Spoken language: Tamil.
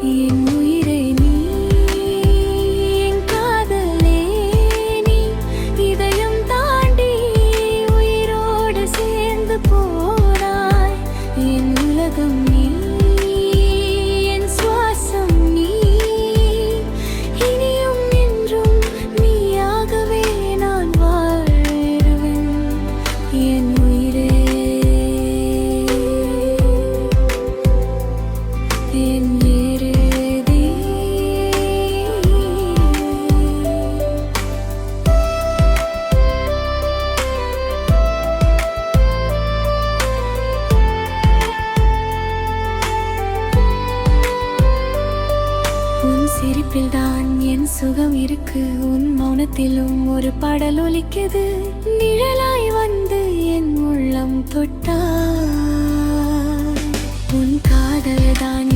என் உயிரே நீ, என் காதலே நீ, இதயம் தாண்டி உயிரோடு சேர்ந்து போனாய். என் உலகம் நீ, என் சுவாசம் நீ, இனியும் என்றும் நீயாகவே நான் வாழ்வேன். என் உயிரே, என் எருதே. உன் சிரிப்பில்தான் என் சுகம் இருக்கு, உன் மௌனத்திலும் ஒரு பாடல் ஒலிக்குது. நிழலாய் வந்து என் உள்ளம் தொட்டாய். உன் காதல்தான்